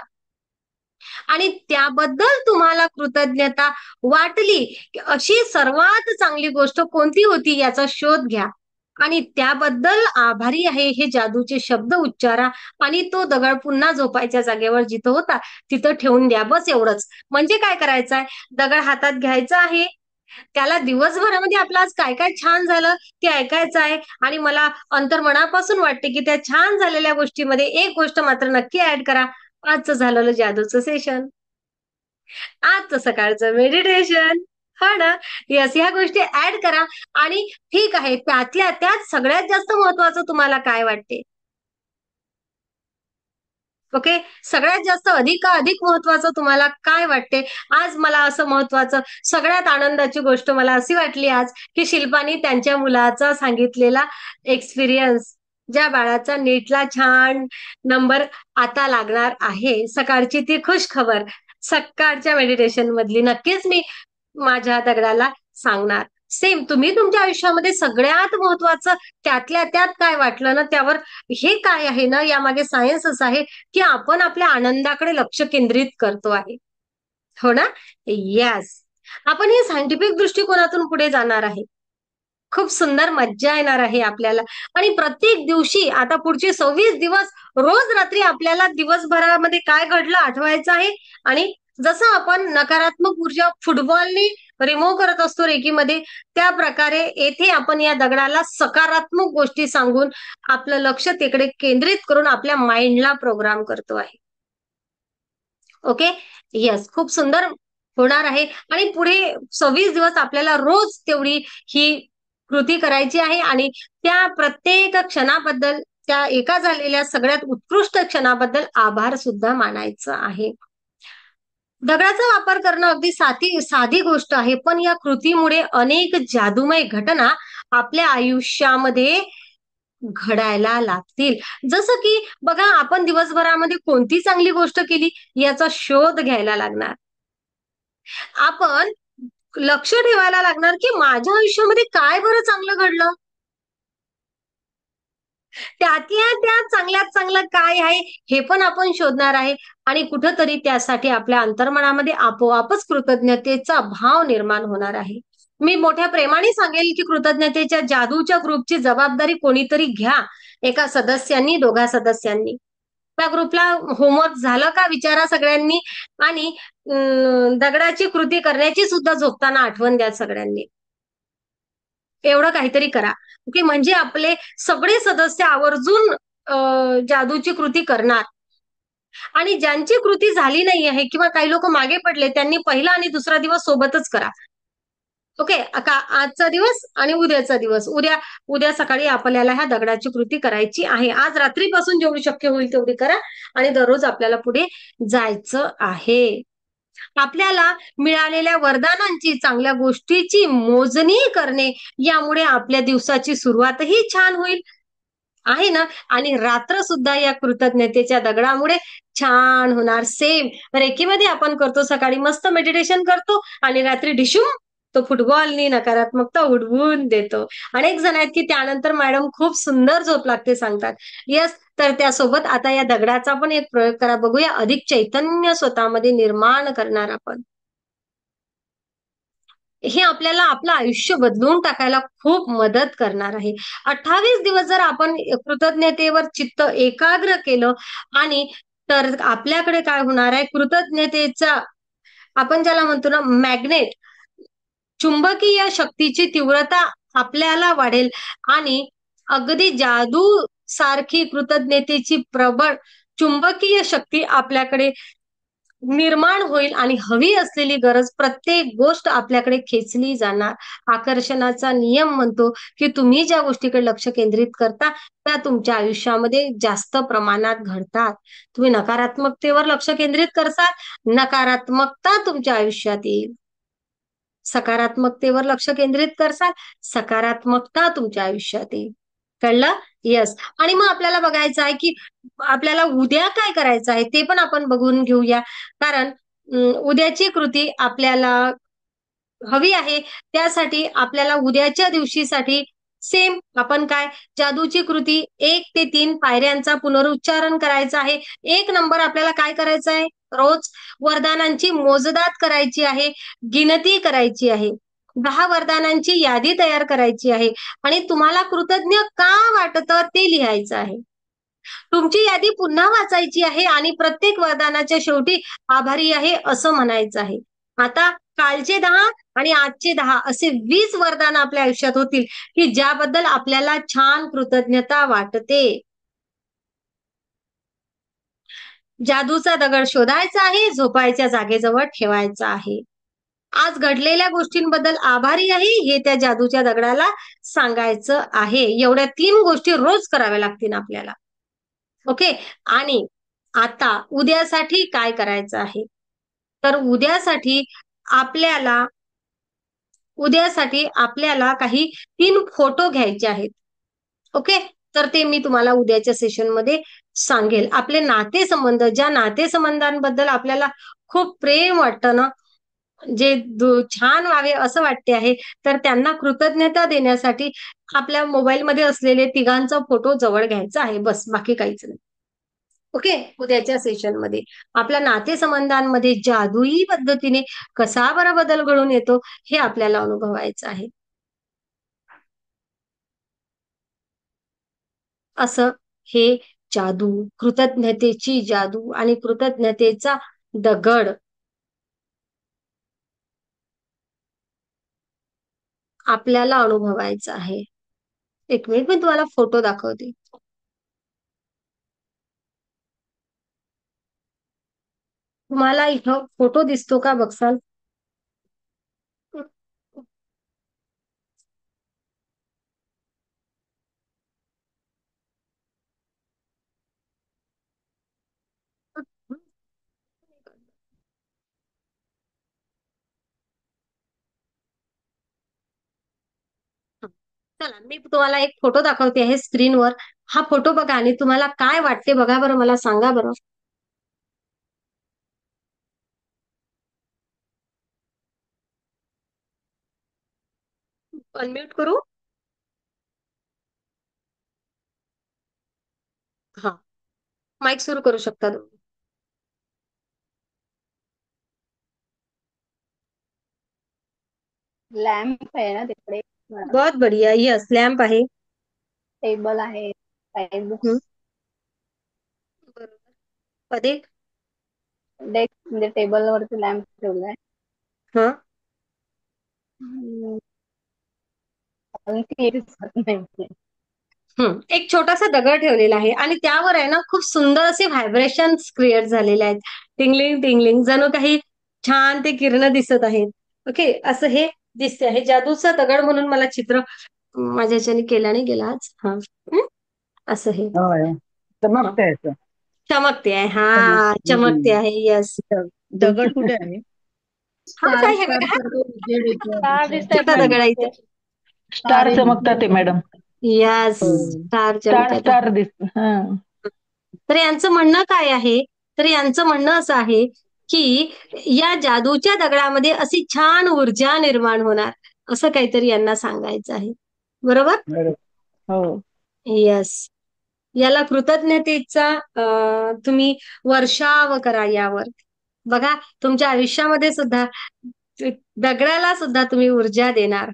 आणि त्याबद्दल तुम्हाला कृतज्ञता वाटली की अशी सर्वात चांगली गोष्ट कोणती होती याचा शोध घ्या. आणि त्याबद्दल आभारी आहे हे जादूचे शब्द उच्चारा. आणि तो दगड पुन्हा झोपायच्या जागेवर जिथं होता तिथं ठेवून द्या. बस एवढंच. म्हणजे काय करायचंय, दगड हातात घ्यायचा आहे, त्याला दिवसभरामध्ये आपलं आज काय काय छान झालं ते ऐकायचं आहे. आणि मला अंतर्मनापासून वाटते की त्या छान झालेल्या गोष्टीमध्ये एक गोष्ट मात्र नक्की ऍड करा, आजचं झालेलं जादूचं सेशन, आजचं सकाळचं मेडिटेशन. हो ना. यस, ह्या गोष्टी ऍड करा. आणि ठीक आहे, त्यातल्या त्यात सगळ्यात जास्त महत्वाचं तुम्हाला काय वाटते, ओके, सगळ्यात जास्त अधिक महत्वाचं तुम्हाला काय वाटते. आज मला असं महत्वाचं, सगळ्यात आनंदाची गोष्ट मला अशी वाटली आज की शिल्पानी त्यांच्या मुलाचा सांगितलेला एक्सपिरियन्स, ज्या बाळाचा नीटला छान नंबर आता लागणार आहे, सकाळची ती खुश खबर सकाळच्या मेडिटेशन मधली नक्कीच मी माझ्या दगडाला सांगणार. सेम तुम्ही तुमच्या आयुष्यामध्ये सगळ्यात महत्वाचं त्यातल्या त्यात काय वाटलं ना, त्यावर हे काय आहे ना, यामागे सायन्स असं आहे की आपण आपल्या आनंदाकडे लक्ष केंद्रित करतो आहे. हो ना. येस. आपण हे सायंटिफिक दृष्टिकोनातून पुढे जाणार आहे. खूप सुंदर मज्जा येणार आहे आपल्याला. आणि प्रत्येक दिवशी आता पुढचे 26 दिवस रोज रात्री आपल्याला दिवसभरामध्ये काय घडलं आठवायचं आहे. आणि जसं आपण नकारात्मक ऊर्जा फुटबॉलने रिमूव्ह करत असतो रेकीमध्ये, त्या प्रकारे येथे आपण या दगडाला सकारात्मक गोष्टी सांगून आपलं लक्ष तिकडे केंद्रित करून आपल्या माइंडला प्रोग्राम करतो आहे. ओके. येस, खूप सुंदर होणार आहे. आणि पुढे 26 दिवस आपल्याला रोज तेवढी ही कृती करायची आहे. आणि त्या प्रत्येक क्षणाबद्दल, त्या एका झालेल्या सगळ्यात उत्कृष्ट क्षणाबद्दल आभार सुद्धा मानायचं आहे. दगडाचा वापर करणं अगदी साधी साधी गोष्ट आहे, पण या कृतीमुळे अनेक जादूमय घटना आपल्या आयुष्यामध्ये घडायला लागतील. जसं की बघा, आपण दिवसभरामध्ये कोणती चांगली गोष्ट केली याचा शोध घ्यायला लागणार. आपण लक्ष ठेवायला लागणार की माझ्या आयुष्यामध्ये काय बरं चांगलं घडलं, त्यातल्या त्या चांगल्यात चांगलं काय आहे हे पण आपण शोधणार आहे. आणि कुठंतरी त्यासाठी आपल्या अंतर्मनामध्ये आपोआपच कृतज्ञतेचा भाव निर्माण होणार आहे. मी मोठ्या प्रेमाने सांगेल की कृतज्ञतेच्या जादूच्या ग्रुपची जबाबदारी कोणीतरी घ्या. एका सदस्यांनी, दोघा सदस्यांनी. त्या ग्रुपला होमवर्क झालं का विचारा सगळ्यांनी. आणि दगडाची कृती करण्याची सुद्धा झोपताना आठवण द्या सगळ्यांनी. एवढं काहीतरी करा, की म्हणजे आपले सगळे सदस्य आवर्जून जादूची कृती करणार. आणि ज्यांची कृती झाली नाही आहे किंवा काही लोक मागे पडले, त्यांनी पहिला आणि दुसरा दिवस सोबतच करा. ओके, का आजचा दिवस आणि उद्याचा दिवस, उद्या सकाळी आपल्याला ह्या दगडाची कृती करायची आहे. आज रात्रीपासून जेवढी शक्य होईल तेवढी करा आणि दररोज आपल्याला पुढे जायचं आहे. आपल्याला मिळालेल्या वरदानांची, चांगल्या गोष्टीची मोजणी करणे, यामुळे आपल्या दिवसाची सुरुवातही छान होईल, आहे ना. आणि रात्र सुद्धा या कृतज्ञतेच्या दगडामुळे छान होणार. सेम रेकीमध्ये आपण करतो, सकाळी मस्त मेडिटेशन करतो आणि रात्री ढिशूम तो फुटबॉलनी नकारात्मकता उडवून देतो. अनेक जण आहेत की त्यानंतर मॅडम खूप सुंदर झोप लागते सांगतात. येस, तर त्यासोबत आता या दगडाचा पण एक प्रयोग करा, बघूया. अधिक चैतन्य स्वतःमध्ये निर्माण करणार आपण. हे आपल्याला आपलं आयुष्य बदलून टाकायला खूप मदत करणार आहे. 28 दिवस जर आपण कृतज्ञतेवर चित्त एकाग्र केलं आणि तर आपल्याकडे काय होणार आहे, कृतज्ञतेचा आपण ज्याला म्हणतो ना मॅग्नेट, चुंबकीय शक्तीची तीव्रता आपल्याला वाढेल आणि अगदी जादू सारखी कृतज्ञतेची प्रबळ चुंबकीय शक्ती आपल्याकडे निर्माण होईल आणि हवी असलेली गरज प्रत्येक गोष्ट आपल्याकडे खेचली जाणार. आकर्षणाचा नियम म्हणतो की तुम्ही ज्या गोष्टीकडे लक्ष केंद्रित करता त्या तुमच्या आयुष्यामध्ये जास्त प्रमाणात घडतात. तुम्ही नकारात्मकतेवर लक्ष केंद्रित करसाल, नकारात्मकता तुमच्या आयुष्यात येईल. सकारात्मकतेवर लक्ष केंद्रित करसाल, सकारात्मकता तुमच्या आयुष्यात येईल. कळलं? येस. आणि मग आपल्याला बघायचं आहे की आपल्याला उद्या काय करायचं आहे ते पण आपण बघून घेऊया. कारण उद्याची कृती आपल्याला हवी आहे. त्यासाठी आपल्याला उद्याच्या दिवशीसाठी सेम आपण काय, जादूची कृती 1 ते 3 पायऱ्यांचा पुनरुच्चारण करायचा आहे. 1 नंबर आपल्याला काय करायचं आहे, रोज वरदानांची मोजदाद करायची आहे, गिनती करायची आहे. 10 वरदानांची यादी तयार करायची आहे आणि तुम्हाला कृतज्ञ का वाटतं ते लिहायचं आहे. तुमची यादी पुन्हा वाचायची आहे आणि प्रत्येक वरदानाच्या शेवटी आभारी आहे असं म्हणायचं आहे. आता कालचे 10 आणि आजचे 10 असे 20 वरदान आपल्या आयुष्यात होतील की ज्याबद्दल आपल्याला छान कृतज्ञता वाटते. जादूचा दगड शोधायचा आहे, झोपायच्या जागेजवळ ठेवायचा आहे. आज घडलेल्या गोष्टींबद्दल आभारी आहे हे त्या जादूच्या दगडाला सांगायचं आहे. एवढ्या 3 गोष्टी रोज कराव्या लागतील आपल्याला. ओके. आणि आता उद्यासाठी काय करायचं आहे, तर आपल्याला उद्यासाठी आपल्याला काही 3 फोटो घ्यायचे आहेत. ओके. तर ते मी तुम्हाला उद्याच्या सेशनमध्ये सांगेल. आपले नातेसंबंध, ज्या नातेसंबंधांबद्दल आपल्याला खूप प्रेम वाटतं ना, जे छान व्हावे असं वाटते आहे, तर त्यांना कृतज्ञता देण्यासाठी आपल्या मोबाईलमध्ये असलेले 3 फोटो जवळ घ्यायचा आहे. बस, बाकी काहीच नाही. ओके. उद्याच्या सेशनमध्ये आपल्या नातेसंबंधांमध्ये जादुई पद्धतीने कसा बरा बदल घडून येतो हे आपल्याला अनुभवायचं आहे. असं हे जादू, कृतज्ञतेची जादू आणि कृतज्ञतेचा दगड आपल्याला अनुभवायचा आहे. 1 मिनिट, मी तुम्हाला फोटो दाखवते. तुम्हाला इथं फोटो दिसतो का बघसाल? चला, मी तुम्हाला एक फोटो दाखवते आहे स्क्रीनवर. हा फोटो बघा आणि तुम्हाला काय वाटते बघा बरं, मला सांगा बरं. अनम्यूट करू? हा, माईक सुरू करू शकता तुम्ही. लॅम्प आहे ना तिकडे, बहुत बढिया. यस, लॅम्प आहे. टेबल आहे, काही हं, बुक्स, बरोबर. अधिक. डेस्क म्हणजे टेबल वरती लॅम्प ठेवलाय. हा. हम्म, आणखी एक दिसत नाहीये. एक छोटासा दगड ठेवलेला आहे आणि त्यावर आहे ना खूप सुंदर असे व्हायब्रेशन्स क्रिएट झालेले आहेत. टिंगलिंग टिंगलिंग जणू काही छान ते किरण दिसत आहेत. ओके, असं हे दिसते आहे. जादूचा दगड म्हणून मला चित्र माझ्या ह्याच्याने केला नाही गेला आज. हा. हं? असं हे. होय. हा. चमकतंय असं. चमकते आहे. चमक. हा, चमकते आहे. येस. दगड कुठे आहे? हा, स्टार काय हे स्टार बघा. सारखं उजेड येतो स्टार दिसतायत छोटा मॅडम दगड आहे तिथे. इथे. स्टार तारे चमकतात ते दिसतायत. मॅडम. यस. हो. स्टार स्टार चमकत स्टार आहे. दिसत. हा. तर यांचं म्हणणं काय आहे? तर यांचं म्हणणं असं आहे की या जादूच्या दगडामध्ये अशी छान ऊर्जा निर्माण होणार, असं काहीतरी यांना सांगायचं आहे. बरोबर? बरोबर. हो. येस. याला कृतज्ञतेचा तुम्ही वर्षाव करा यावर. बघा, तुमच्या आयुष्यामध्ये सुद्धा दगडाला सुद्धा तुम्ही ऊर्जा देणार.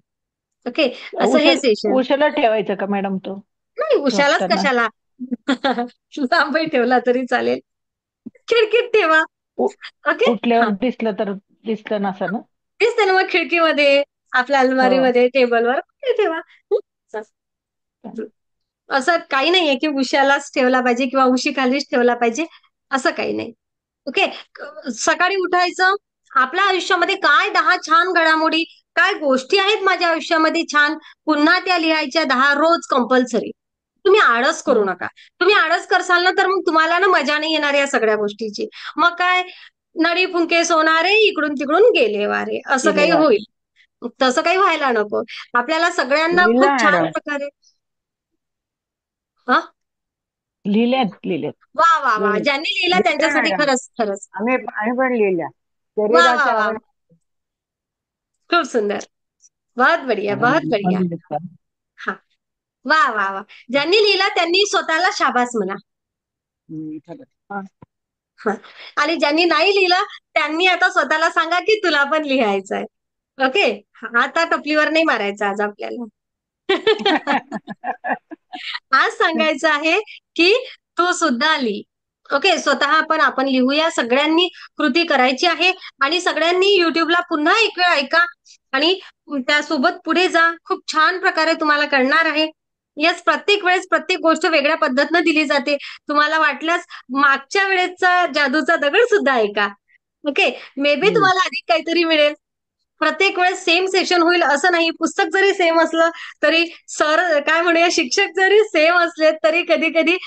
ओके, असं हे सेशन. उशाला ठेवायचं का मॅडम तो नाही, उशालाच झोपताना? कशाला. लांबही ठेवला तरी चालेल. खिडकीत ठेवा. उ- ओके. उठल्यावर हा, दिसलं तर दिसतं नसं ना. दिसतं ना मग खिडकीमध्ये, आपल्या हो. अलमारीमध्ये, टेबलवर कुठे ठेवा. असं काही नाहीये की उशालाच ठेवला पाहिजे किंवा उशीखालीच ठेवला पाहिजे, असं काही नाही. ओके. सकाळी उठायचं, आपल्या आयुष्यामध्ये काय 10 छान घडामोडी, काय गोष्टी आहेत माझ्या आयुष्यामध्ये छान, पुन्हा त्या लिहायच्या 10 रोज कंपल्सरी. तुम्ही आळस करू हं. नका. तुम्ही आळस करसाल ना तर मग तुम्हाला ना मजा नाही येणार या सगळ्या गोष्टीची. मग काय, नळी फुंके सोनारे इकडून तिकडून गेले वारे, असं केले काही वा. होईल. तसं काही व्हायला नको. आपल्याला सगळ्यांना लिहिलं खूप छान मॅडम. प्रकारे. हा. लिहिलेत. वा वा वा, दोन्ही ज्यांनी लिहिला लिहिलं त्यांच्यासाठी मॅडम. खरंच खरंच. आम्ही पण लिहिल्या. वा वा शरीराच्या वा, आवड. खूप सुंदर. बहुत बढ़िया, बहुत बढ़िया. हा. वा वा वा, ज्यांनी लिहिला त्यांनी स्वतःला शाबास म्हणा. हा. हा. आणि ज्यांनी नाही लिहिलं त्यांनी आता स्वतःला सांगा की तुला पण लिहायचं आहे. ओके. आता टपलीवर नाही मारायचं आज आपल्याला. आज सांगायचं आहे की तू सुद्धा लिही. ओके, स्वतः पण आपण लिहूया. सगळ्यांनी कृती करायची आहे आणि सगळ्यांनी युट्यूबला पुन्हा एक वेळ ऐका आणि त्यासोबत पुढे जा. खूप छान प्रकारे तुम्हाला कळणार आहे. येस, प्रत्येक वेळेस प्रत्येक गोष्ट वेगळ्या पद्धतीनं दिली जाते. तुम्हाला वाटल्यास मागच्या वेळेसचा जादूचा दगड सुद्धा ऐका. ओके, मे बी हं. तुम्हाला अधिक काहीतरी मिळेल. प्रत्येक वेळेस सेम सेशन होईल असं नाही. पुस्तक जरी सेम असलं तरी, सर काय म्हणूया, शिक्षक जरी सेम असले तरी कधी कधी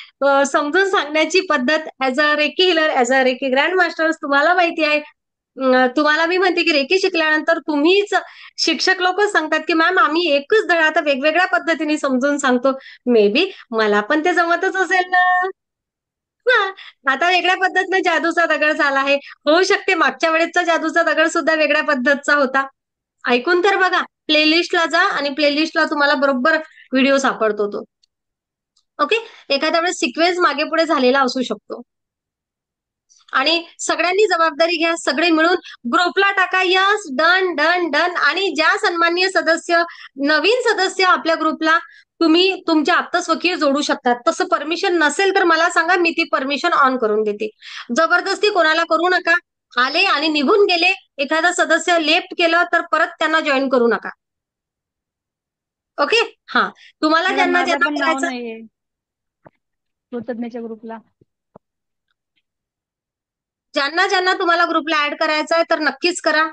समजून सांगण्याची पद्धत, as a Reiki healer, as a Reiki grand masters तुम्हाला माहिती आहे. तुम्हाला मी म्हणते की रेकी शिकल्यानंतर तुम्हीच, शिक्षक लोकच सांगतात की मॅम आम्ही एकच धडा आता वेगवेगळ्या पद्धतीने समजून सांगतो. मे बी मला पण ते जमतच असेल ना. हा. आता वेगळ्या पद्धतीने जादूचा दगड झाला आहे. होऊ शकते मागच्या वेळेसचा जादूचा दगड सुद्धा वेगळ्या पद्धतीचा होता. ऐकून तर बघा. प्लेलिस्टला जा आणि प्लेलिस्टला तुम्हाला बरोबर व्हिडिओ सापडतो तो. ओके. एखाद्या वेळेस सिक्वेन्स मागे पुढे झालेला असू शकतो. आणि सगळ्यांनी जबाबदारी घ्या. सगळे मिळून ग्रुपला टाका. Yes, done done done. आणि ज्या सन्माननीय सदस्य, नवीन सदस्य आपल्या ग्रुपला तुम्ही तुमच्या आप्तस्वकीय जोडू शकतात. तसं परमिशन नसेल तर मला सांगा, मी ती परमिशन ऑन करून देते. जबरदस्ती कोणाला करू नका. आले आणि निघून गेले, एखादा सदस्य लेफ्ट केलं तर परत त्यांना जॉईन करू नका. ओके. हा. तुम्हाला मॅडम ज्यांना माझं ज्यांना पण नाव करायचं, नाहीये कृतज्ञच्या ग्रुपला. ज्यांना ज्यांना तुम्हाला ग्रुपला ऍड करायचं आहे तर नक्कीच करा.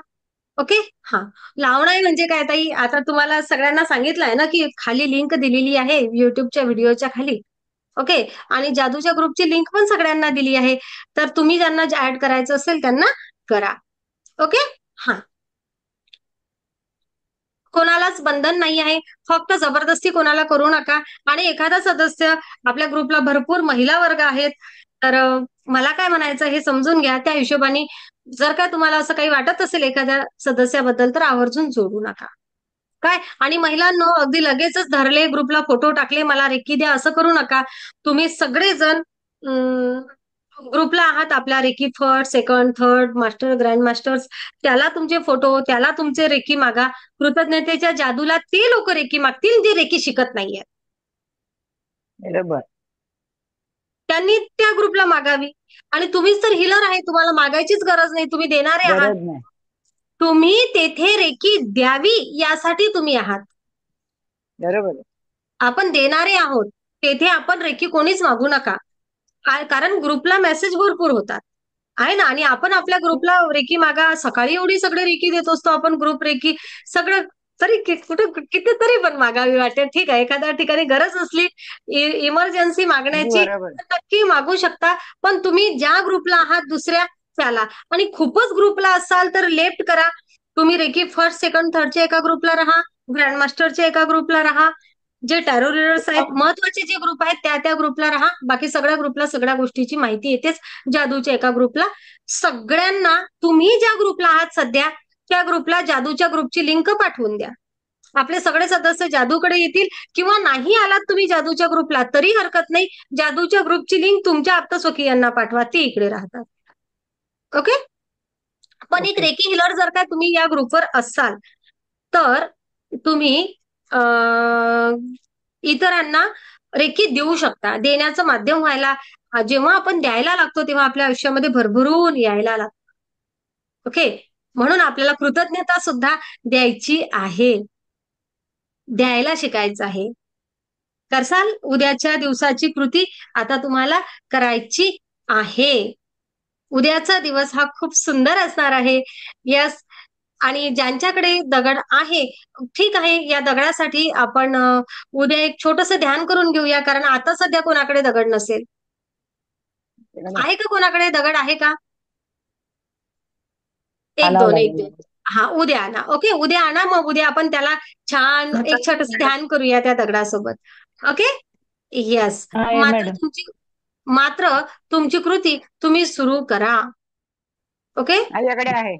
ओके. हा. लावणं आहे म्हणजे काय ताई, आता तुम्हाला सगळ्यांना सांगितलं आहे ना की खाली लिंक दिलेली आहे युट्यूबच्या व्हिडिओच्या खाली. ओके. आणि जादूच्या ग्रुपची लिंक पण सगळ्यांना दिली आहे. तर तुम्ही ज्यांना ऍड करायचं असेल त्यांना करा. ओके. हा. कोणालाच बंधन नाही आहे. फक्त जबरदस्ती कोणाला करू नका. आणि एखादा सदस्य, आपल्या ग्रुपला भरपूर महिला वर्ग आहेत, तर मला काय म्हणायचं हे समजून घ्या. त्या हिशोबाने जर का तुम्हाला असं काही वाटत असेल एखाद्या सदस्याबद्दल तर आवर्जून जोडू नका. काय, आणि महिलांनो अगदी लगेचच धरले ग्रुपला फोटो टाकले मला रेकी द्या असं करू नका. तुम्ही सगळेजण ग्रुपला आहात आपल्या, Reiki first, second, third master, grand masters. त्याला तुमचे फोटो, त्याला तुमचे रेकी मागा. कृतज्ञतेच्या जादूला ते लोक रेकी मागतील जे रेकी शिकत नाहीये. बरोबर. त्यांनी त्या ग्रुपला मागावी. आणि तुम्हीच तर हिलर आहे, तुम्हाला मागायचीच गरज नाही, तुम्ही देणारे आहात. गरज नाही. तुम्ही तेथे रेकी द्यावी यासाठी तुम्ही आहात. बरोबर. आपण देणारे आहोत. तेथे आपण रेकी कोणीच मागू नका. कारण ग्रुपला मेसेज भरपूर होतात आहे ना, आणि आपण आपल्या ग्रुपला रेकी मागा, सकाळी एवढी सगळे रेकी देत असतो आपण, ग्रुप रेकी सगळं. तरी कुठे कितीतरी पण मागावी वाटेल, ठीक आहे. एखाद्या ठिकाणी गरज असली, इमर्जन्सी अगदी मागण्याची, बरोबर. तर नक्की मागू शकता. पण तुम्ही ज्या ग्रुपला आहात दुसऱ्या, त्याला. आणि खूपच ग्रुपला असाल तर लेफ्ट करा. तुम्ही रेकी फर्स्ट, सेकंड, थर्डच्या एका ग्रुपला राहा, ग्रँडमास्टरच्या एका ग्रुपला राहा. जे टॅरो रीडर्स आहेत, महत्वाचे जे ग्रुप आहेत, त्या ग्रुपला राहा. बाकी सगळ्या ग्रुपला सगळ्या गोष्टीची माहिती येतेच. जादूच्या एका ग्रुपला सगळ्यांना, तुम्ही ज्या ग्रुपला आहात सध्या, त्या ग्रुपला जादूच्या ग्रुपची लिंक पाठवून द्या. आपले सगळे सदस्य जादूकडे येतील. किंवा नाही आलात तुम्ही जादूच्या ग्रुपला तरी हरकत नाही, जादूच्या ग्रुपची लिंक तुमच्या आप्तस्वकीयांना पाठवा, ते इकडे राहतात. ओके. पण एक ओके. रेकी हिलर जर का तुम्ही या ग्रुपवर असाल, तर तुम्ही इतरांना रेकी देऊ शकता. देण्याचं माध्यम व्हायला, जेव्हा आपण द्यायला लागतो तेव्हा आपल्या आयुष्यामध्ये भरभरून यायला लागतो. ओके. म्हणून आपल्याला कृतज्ञता सुद्धा द्यायची आहे, द्यायला शिकायचं आहे. करसाल उद्याच्या दिवसाची कृती आता तुम्हाला करायची आहे. उद्याचा दिवस हा खूप सुंदर असणार आहे. यस. आणि ज्यांच्याकडे दगड आहे, ठीक आहे, या दगडासाठी आपण उद्या एक छोटंसं ध्यान करून घेऊया. कारण आता सध्या कोणाकडे दगड नसेल. आहे का कोणाकडे दगड, आहे का? एक आणावं दोन, एक लागेल. दोन. हा, उद्या आणा. ओके, उद्या आणा. मग उद्या आपण त्याला छान एक छोटंसं ध्यान करूया त्या दगडासोबत. ओके. येस. हा आहे मॅडम. मात्र तुमची कृती तुम्ही सुरू करा. ओके. माझ्याकडे आहे.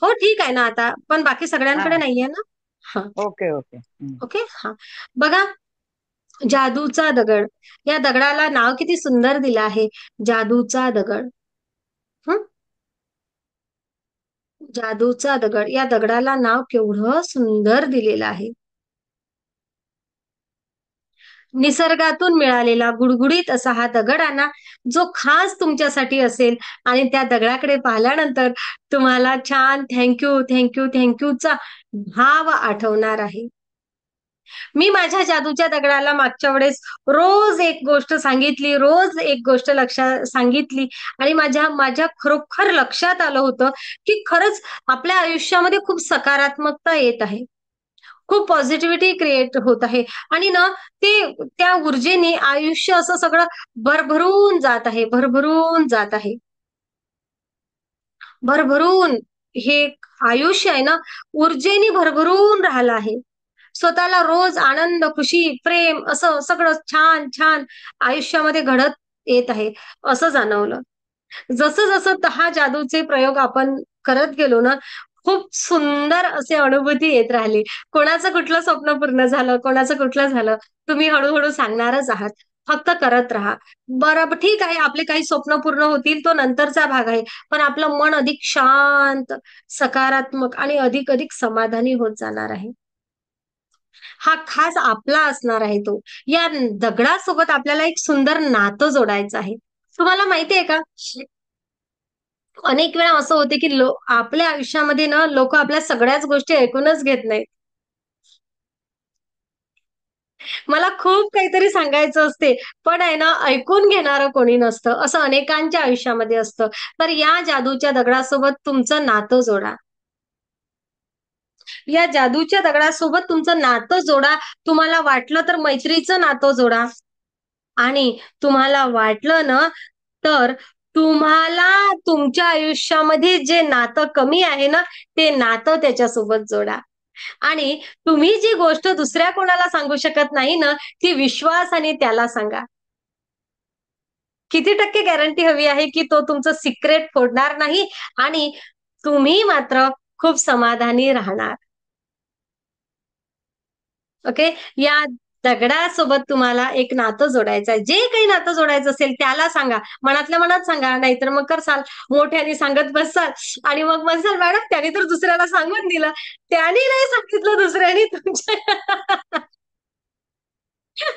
हो, ठीक आहे ना आता, पण बाकी सगळ्यांकडे हा. नाहीये ना. हा. Okay okay. ओके. हा. बघा, जादूचा दगड, या दगडाला नाव किती सुंदर दिलं आहे, जादूचा दगड. हं? जादूचा दगड, या दगडाला नाव केवढं सुंदर दिलेलं आहे. निसर्गातून मिळालेला गुडगुडीत असा हा दगड आणा, जो खास तुमच्यासाठी असेल. आणि त्या दगडाकडे पाहिल्यानंतर तुम्हाला छान थँक्यू थँक्यू थँक्यूचा भाव आठवणार आहे. मी माझ्या जादूच्या दगडाला मागच्या वेळेस रोज एक गोष्ट सांगितली, रोज एक गोष्ट लक्षात सांगितली, आणि माझ्या खरोखर लक्षात आलं होतं की खरंच आपल्या आयुष्यामध्ये खूप सकारात्मकता येत आहे, खूप पॉझिटिव्हिटी क्रिएट होत आहे. आणि ना, त्या ऊर्जेने आयुष्य असं सगळं भरभरून जात आहे, भरभरून जात आहे, भरभरून. हे आयुष्य आहे ना, ऊर्जेने भरभरून राहिलं आहे. स्वतःला रोज आनंद, खुशी, प्रेम असं सगळं छान छान आयुष्यामध्ये घडत येत आहे, असं जाणवलं. जसं जसं हा जादूचे प्रयोग आपण करत गेलो ना, खूप सुंदर असे अनुभूती येत राहिली. कोणाचं कुठलं स्वप्न पूर्ण झालं, कोणाचं कुठलं झालं, तुम्ही हळूहळू सांगणारच आहात. फक्त करत राहा. बरं, ठीक आहे, आपले काही स्वप्न पूर्ण होतील, तो नंतरचा भाग आहे. पण आपलं मन अधिक शांत, सकारात्मक आणि अधिक अधिक समाधानी होत जाणार आहे. हा खास आपला असणार आहे तो. या दगडासोबत आपल्याला एक सुंदर नातं जोडायचं आहे. तुम्हाला माहितीये का, अनेक वेळा असं होते की आपल्या आयुष्यामध्ये ना, लोक आपल्या सगळ्याच गोष्टी ऐकूनच घेत नाहीत. मला खूप काहीतरी सांगायचं असते, पण आहे ना, ऐकून घेणारं कोणी नसतं, असं अनेकांच्या आयुष्यामध्ये असतं. तर या जादूच्या दगडासोबत तुमचं नातं जोडा. या जादूच्या दगडासोबत तुमचं नातं जोडा. तुम्हाला वाटलं तर मैत्रीचं नातं जोडा. आणि तुम्हाला वाटलं ना, तर तुम्हाला तुमच्या आयुष्यामध्ये जे नातं कमी आहे ना, ते नातं त्याच्यासोबत जोडा. आणि तुम्ही जी गोष्ट दुसऱ्या कोणाला सांगू शकत नाही ना, ती विश्वासाने त्याला सांगा. किती टक्के गॅरंटी हवी आहे की तो तुमचं सिक्रेट फोडणार नाही, आणि तुम्ही मात्र खूप समाधानी राहणार. ओके. या दगडासोबत तुम्हाला एक नातं जोडायचं आहे. जे काही नातं जोडायचं असेल त्याला सांगा, मनातल्या मनात सांगा. नाहीतर मग करसाल, मोठ्याने सांगत बसाल, आणि मग म्हणसाल, मॅडम त्याने तर दुसऱ्याला सांगून दिलं, त्याने नाही सांगितलं दुसऱ्याने तुमच्या.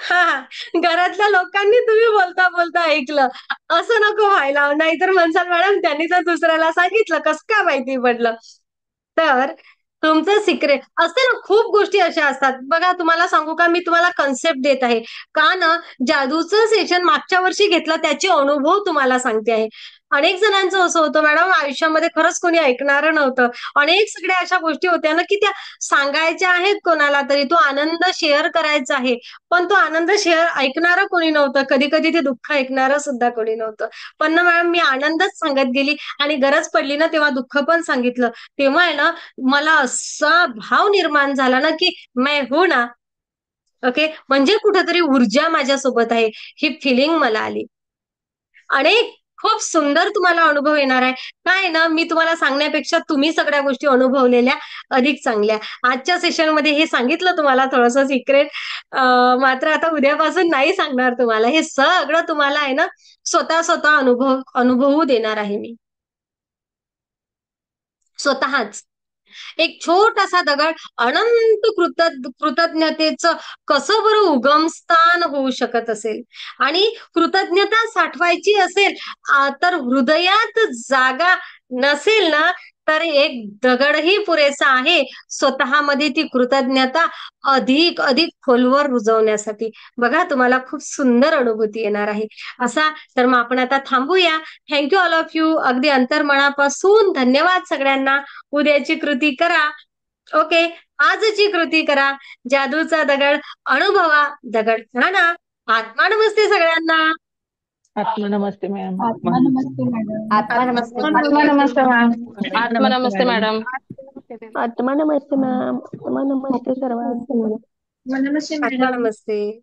हा, घरातल्या लोकांनी तुम्ही बोलता बोलता ऐकलं, असं नको व्हायला. नाहीतर म्हणसाल, मॅडम त्यांनी तर दुसऱ्याला सांगितलं, कसं काय माहिती पडलं. तर तुमचं सिक्रेट असते ना, खूप गोष्टी अशा असतात बघा. तुम्हाला सांगू का, मी तुम्हाला कन्सेप्ट देत आहे का ना, जादूचं सेशन मागच्या वर्षी घेतलं त्याचे अनुभव तुम्हाला सांगते आहे. अनेक जणांचं असं होतं मॅडम, आयुष्यामध्ये खरंच कोणी ऐकणारं नव्हतं. अनेक सगळ्या अशा गोष्टी होत्या ना की त्या सांगायच्या आहेत कोणाला तरी, तो आनंद शेअर करायचा आहे, पण तो आनंद शेअर ऐकणारं कोणी नव्हतं. कधी कधी ते दुःख ऐकणारं सुद्धा कोणी नव्हतं. पण ना मॅडम, मी आनंदच सांगत गेली आणि गरज पडली ना तेव्हा दुःख पण सांगितलं. तेव्हा आहे ना, मला असा भाव निर्माण झाला ना की मैं हूं ना. ओके, म्हणजे कुठेतरी ऊर्जा माझ्यासोबत आहे, ही फिलिंग मला आली. अनेक खूप सुंदर तुम्हाला अनुभव येणार आहे. काय आहे ना, मी तुम्हाला सांगण्यापेक्षा तुम्ही सगळ्या गोष्टी अनुभवलेल्या अधिक चांगल्या. आजच्या सेशनमध्ये हे सांगितलं तुम्हाला थोडंसं सिक्रेट, मात्र आता उद्यापासून नाही सांगणार तुम्हाला. हे सगळं तुम्हाला आहे ना स्वतः स्वतः अनुभवू देणार आहे मी स्वतःच. एक छोटासा दगड अनंत कृतज्ञतेचं कसं बरं उगमस्थान होऊ शकत असेल. आणि कृतज्ञता साठवायची असेल, तर हृदयात जागा नसेल ना, तर एक दगडही पुरेसा आहे स्वतःमध्ये ती कृतज्ञता अधिक अधिक खोलवर रुजवण्यासाठी. बघा, तुम्हाला खूप सुंदर अनुभूती येणार आहे असा. तर मग आपण आता थांबूया. Thank you all of you. अगदी अंतर्मनापासून धन्यवाद सगळ्यांना. उद्याची कृती करा. ओके, आजची कृती करा. जादूचा दगड अनुभवा. दगड ना. आत्मा नमस्ते सगळ्यांना. आत्मा नमस्ते मॅम. आत्मा नमस्ते मॅडम. आत्मा नमस्ते आत्मा नमस्ते मॅम. आत्मा नमस्ते मॅडम. आत्मा नमस्ते मॅम. आत्मा नमस्ते सर्वांना. आत्मा नमस्ते.